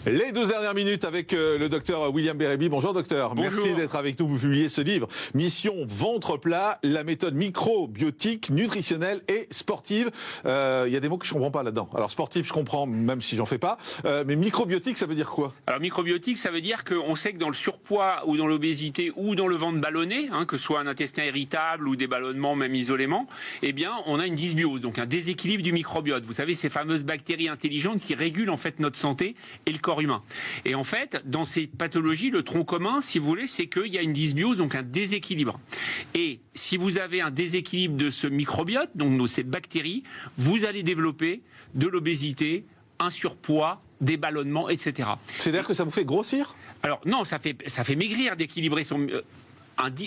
Les 12 dernières minutes avec le docteur William Bérébi. Bonjour docteur, Bonjour. Merci d'être avec nous. Vous publiez ce livre, Mission ventre plat, la méthode microbiotique, nutritionnelle et sportive. Il y a des mots que je comprends pas là-dedans. Alors sportif, je comprends, même si j'en fais pas. Mais microbiotique, ça veut dire quoi? Alors microbiotique, ça veut dire qu'on sait que dans le surpoids ou dans l'obésité ou dans le ventre ballonné, que ce soit un intestin irritable ou des ballonnements même isolément, eh bien on a une dysbiose, donc un déséquilibre du microbiote. Vous savez, ces fameuses bactéries intelligentes qui régulent en fait notre santé et le corps humain. Et en fait, dans ces pathologies, le tronc commun, si vous voulez, c'est qu'il y a une dysbiose, donc un déséquilibre. Et si vous avez un déséquilibre de ce microbiote, donc de ces bactéries, vous allez développer de l'obésité, un surpoids, des ballonnements, etc. C'est-à-dire que ça vous fait grossir? Alors non, ça fait maigrir, d'équilibrer son...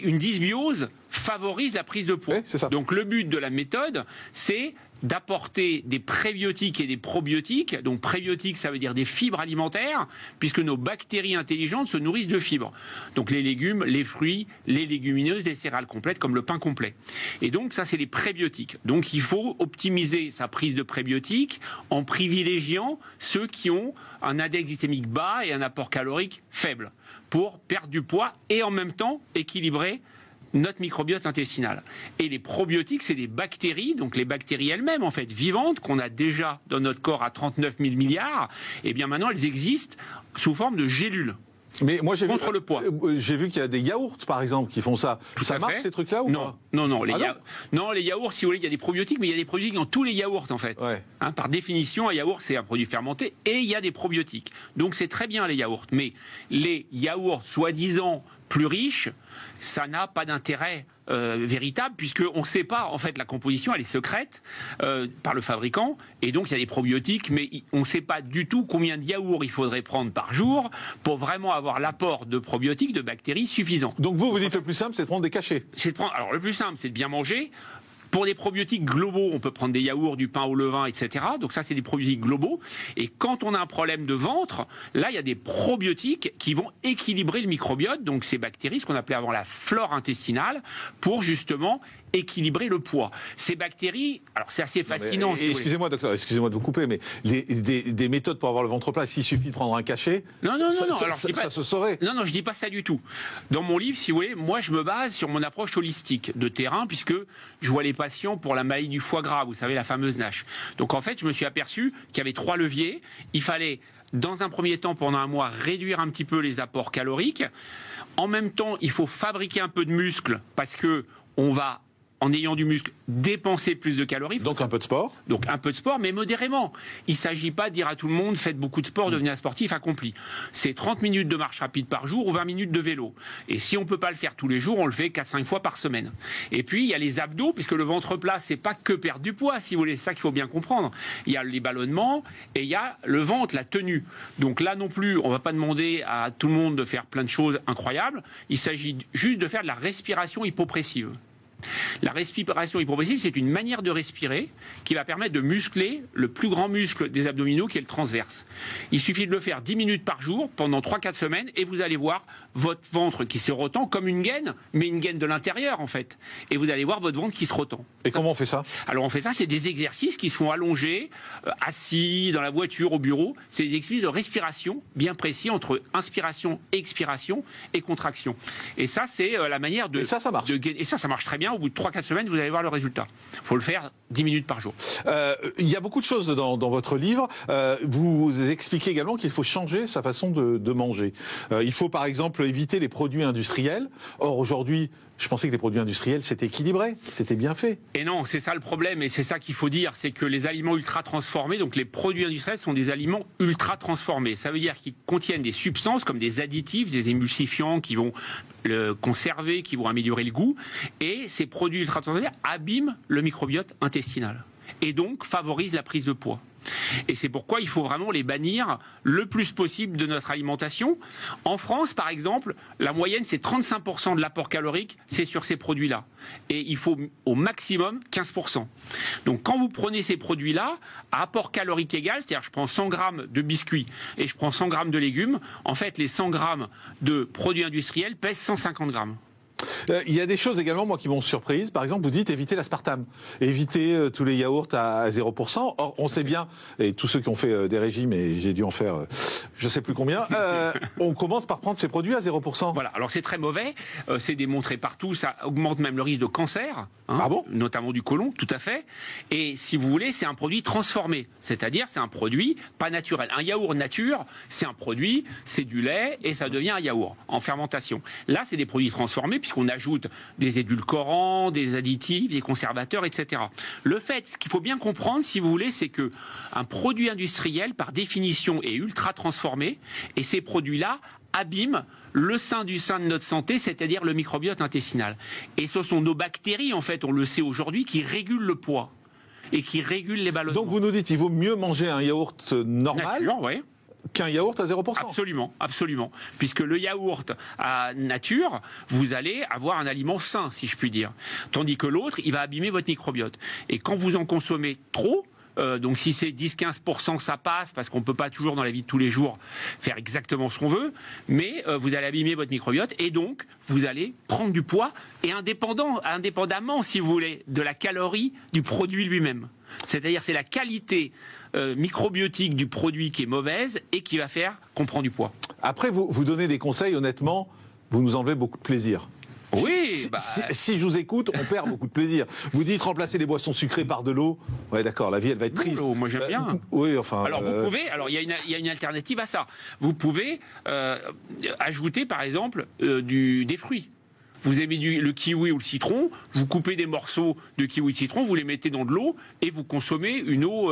Une dysbiose favorise la prise de poids. Oui, c'est ça. Donc le but de la méthode, c'est d'apporter des prébiotiques et des probiotiques. Donc prébiotiques, ça veut dire des fibres alimentaires, puisque nos bactéries intelligentes se nourrissent de fibres. Donc les légumes, les fruits, les légumineuses, les céréales complètes, comme le pain complet. Et donc ça, c'est les prébiotiques. Donc il faut optimiser sa prise de prébiotiques en privilégiant ceux qui ont un index glycémique bas et un apport calorique faible, pour perdre du poids et en même temps équilibrer notre microbiote intestinal. Et les probiotiques, c'est des bactéries, donc les bactéries elles-mêmes, en fait, vivantes, qu'on a déjà dans notre corps à 39 000 milliards, et bien maintenant, elles existent sous forme de gélules. Mais moi j'ai contre le poids. J'ai vu qu'il y a des yaourts par exemple qui font ça. Ça marche ces trucs-là ou non, pas? Non, les yaourts, si vous voulez, il y a des probiotiques, mais il y a des probiotiques dans tous les yaourts en fait. Ouais. Par définition, un yaourt c'est un produit fermenté et il y a des probiotiques. Donc c'est très bien les yaourts, mais les yaourts soi-disant plus riches, ça n'a pas d'intérêt véritable, puisqu'on ne sait pas, en fait, la composition, elle est secrète par le fabricant, et donc il y a des probiotiques, mais on ne sait pas du tout combien de yaourts il faudrait prendre par jour pour vraiment avoir l'apport de probiotiques, de bactéries suffisant. Donc vous dites le plus simple, c'est de prendre des cachets. Alors le plus simple, c'est de bien manger. Pour des probiotiques globaux, on peut prendre des yaourts, du pain au levain, etc. Donc ça, c'est des probiotiques globaux. Et quand on a un problème de ventre, là, il y a des probiotiques qui vont équilibrer le microbiote, donc ces bactéries, ce qu'on appelait avant la flore intestinale, pour justement équilibrer le poids. Ces bactéries, alors c'est assez fascinant. Excusez-moi, docteur, excusez-moi de vous couper, mais des méthodes pour avoir le ventre plat, s'il suffit de prendre un cachet, ça se saurait. Non, je dis pas ça du tout. Dans mon livre, si vous voulez, moi, je me base sur mon approche holistique de terrain, puisque je vois les patients pour la maladie du foie gras, vous savez, la fameuse NASH. Donc en fait, je me suis aperçu qu'il y avait 3 leviers. Il fallait, dans un premier temps, pendant un mois, réduire un petit peu les apports caloriques. En même temps, il faut fabriquer un peu de muscle, parce que on va, en ayant du muscle, dépenser plus de calories. Donc un peu de sport. Donc un peu de sport, mais modérément. Il ne s'agit pas de dire à tout le monde, faites beaucoup de sport, devenez un sportif accompli. C'est 30 minutes de marche rapide par jour ou 20 minutes de vélo. Et si on ne peut pas le faire tous les jours, on le fait 4-5 fois par semaine. Et puis il y a les abdos, puisque le ventre plat, c'est pas que perdre du poids, si vous voulez, c'est ça qu'il faut bien comprendre. Il y a les ballonnements et il y a le ventre, la tenue. Donc là non plus, on ne va pas demander à tout le monde de faire plein de choses incroyables. Il s'agit juste de faire de la respiration hypopressive. La respiration hypopressive, c'est une manière de respirer qui va permettre de muscler le plus grand muscle des abdominaux qui est le transverse. Il suffit de le faire 10 minutes par jour pendant 3-4 semaines et vous allez voir votre ventre qui se retend comme une gaine, mais une gaine de l'intérieur en fait. Et vous allez voir votre ventre qui se retend. Et comment on fait ça? Alors on fait ça, c'est des exercices qui se font allongés, assis, dans la voiture, au bureau. C'est des exercices de respiration bien précis entre inspiration, expiration et contraction. Et ça, c'est la manière de... Et ça marche. Et ça marche très bien. Au bout de 3-4 semaines, vous allez voir le résultat. Il faut le faire 10 minutes par jour. Il y a beaucoup de choses dans votre livre. Vous expliquez également qu'il faut changer sa façon de manger. Il faut par exemple éviter les produits industriels. Or aujourd'hui, je pensais que les produits industriels c'était équilibré, c'était bien fait. Et non, c'est ça le problème, et c'est ça qu'il faut dire, c'est que les aliments ultra transformés, donc les produits industriels sont des aliments ultra transformés. Ça veut dire qu'ils contiennent des substances comme des additifs, des émulsifiants qui vont le conserver, qui vont améliorer le goût, et ces produits ultra transformés abîment le microbiote intestinal et donc favorisent la prise de poids. Et c'est pourquoi il faut vraiment les bannir le plus possible de notre alimentation. En France, par exemple, la moyenne, c'est 35% de l'apport calorique, c'est sur ces produits-là. Et il faut au maximum 15%. Donc quand vous prenez ces produits-là, à apport calorique égal, c'est-à-dire je prends 100 grammes de biscuits et je prends 100 grammes de légumes, en fait, les 100 grammes de produits industriels pèsent 150 grammes. Il y a des choses également, moi, qui m'ont surprise. Par exemple, vous dites éviter l'aspartame, éviter tous les yaourts à 0%. Or, on sait bien, et tous ceux qui ont fait des régimes, et j'ai dû en faire je ne sais plus combien, on commence par prendre ces produits à 0%. Voilà, alors c'est très mauvais, c'est démontré partout, ça augmente même le risque de cancer, Ah bon ? notamment du côlon, tout à fait. Et si vous voulez, c'est un produit transformé, c'est-à-dire c'est un produit pas naturel. Un yaourt nature, c'est un produit, c'est du lait et ça devient un yaourt en fermentation. Là, c'est des produits transformés puisqu'on ajoute des édulcorants, des additifs, des conservateurs, etc. Le fait, ce qu'il faut bien comprendre, si vous voulez, c'est que un produit industriel, par définition, est ultra transformé. Et ces produits-là abîment le sein de notre santé, c'est-à-dire le microbiote intestinal. Et ce sont nos bactéries, en fait, on le sait aujourd'hui, qui régulent le poids et qui régulent les ballonnements. Donc vous nous dites qu'il vaut mieux manger un yaourt normal Nature, ouais. qu'un yaourt à 0%. Absolument, absolument. Puisque le yaourt à nature, vous allez avoir un aliment sain, si je puis dire. Tandis que l'autre, il va abîmer votre microbiote. Et quand vous en consommez trop, donc si c'est 10-15%, ça passe, parce qu'on ne peut pas toujours dans la vie de tous les jours faire exactement ce qu'on veut, mais vous allez abîmer votre microbiote et donc vous allez prendre du poids, et indépendamment, si vous voulez, de la calorie du produit lui-même. C'est-à-dire c'est la qualité microbiotique du produit qui est mauvaise et qui va faire qu'on prend du poids. Après, vous donnez des conseils, honnêtement, vous nous enlevez beaucoup de plaisir. Oui, si je vous écoute, on perd beaucoup de plaisir. Vous dites remplacer les boissons sucrées par de l'eau. Ouais, d'accord, la vie, elle va être triste. L'eau, moi j'aime bien. Oui, enfin. Alors vous pouvez, alors il y a une alternative à ça. Vous pouvez ajouter par exemple des fruits. Vous aimez le kiwi ou le citron, vous coupez des morceaux de kiwi de citron, vous les mettez dans de l'eau et vous consommez une eau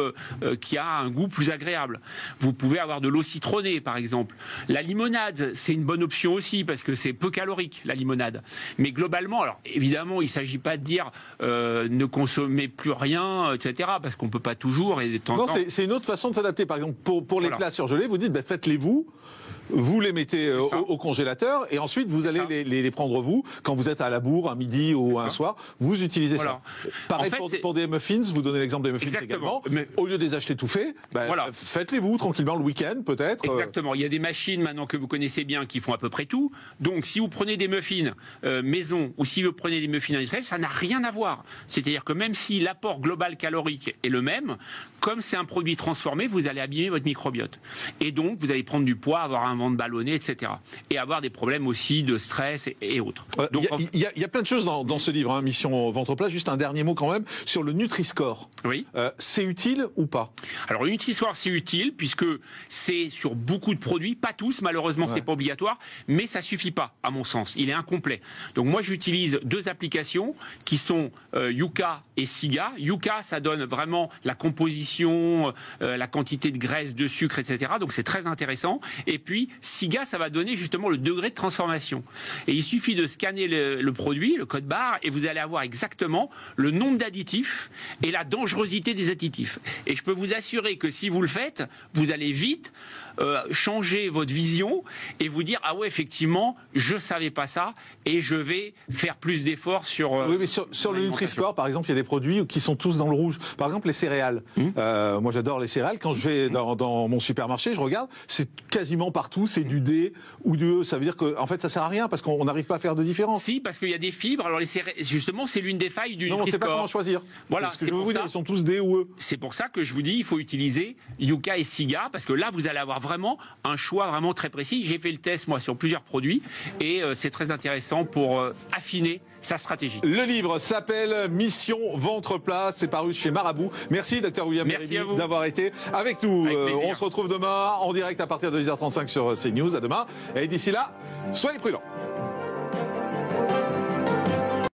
qui a un goût plus agréable. Vous pouvez avoir de l'eau citronnée, par exemple. La limonade, c'est une bonne option aussi parce que c'est peu calorique, la limonade. Mais globalement, alors évidemment, il ne s'agit pas de dire ne consommez plus rien, etc. parce qu'on ne peut pas toujours. Et de temps en temps... c'est une autre façon de s'adapter. Par exemple, pour les plats surgelés, vous dites faites-les vous. Vous les mettez au congélateur et ensuite vous allez les prendre vous quand vous êtes à la bourre, un midi ou un soir. Vous utilisez ça. Pareil en fait, pour des muffins, vous donnez l'exemple des muffins également. Mais au lieu de les acheter tout faits, faites-les vous tranquillement le week-end peut-être. Exactement. Il y a des machines maintenant que vous connaissez bien qui font à peu près tout. Donc si vous prenez des muffins maison ou si vous prenez des muffins industriels, ça n'a rien à voir. C'est-à-dire que même si l'apport global calorique est le même, comme c'est un produit transformé, vous allez abîmer votre microbiote. Et donc vous allez prendre du poids, avoir un ventre ballonné, etc. Et avoir des problèmes aussi de stress et autres. Il y a plein de choses dans ce livre, Mission Ventre Plat. Juste un dernier mot quand même sur le Nutri-Score. Oui. C'est utile ou pas? Alors le Nutri-Score, c'est utile puisque c'est sur beaucoup de produits, pas tous, malheureusement c'est pas obligatoire, mais ça suffit pas, à mon sens. Il est incomplet. Donc moi j'utilise deux applications qui sont Yuka et Siga. Yuka, ça donne vraiment la composition, la quantité de graisse, de sucre, etc. Donc c'est très intéressant. Et puis Siga, ça va donner justement le degré de transformation. Et il suffit de scanner le produit, le code barre, et vous allez avoir exactement le nombre d'additifs et la dangerosité des additifs. Et je peux vous assurer que si vous le faites, vous allez vite changer votre vision et vous dire ah ouais effectivement je savais pas ça et je vais faire plus d'efforts sur oui mais sur le Nutri-Score par exemple il y a des produits qui sont tous dans le rouge, par exemple les céréales. Moi j'adore les céréales, quand je vais dans mon supermarché je regarde, c'est quasiment partout c'est du D ou du E, ça veut dire que en fait ça sert à rien parce qu'on n'arrive pas à faire de différence. Si, parce qu'il y a des fibres, alors les céréales justement c'est l'une des failles du Nutri-Score. Non on sait pas comment choisir. Voilà, ce que je veux vous dire, ils sont tous D ou E. C'est pour ça que je vous dis il faut utiliser Yuka et Siga parce que là vous allez avoir vraiment un choix vraiment très précis. J'ai fait le test moi sur plusieurs produits et c'est très intéressant pour affiner sa stratégie. Le livre s'appelle Mission Ventre Plat, c'est paru chez Marabout. Merci Dr William Bérémy d'avoir été avec nous. On se retrouve demain en direct à partir de 10h35 sur CNews. À demain et d'ici là, soyez prudents.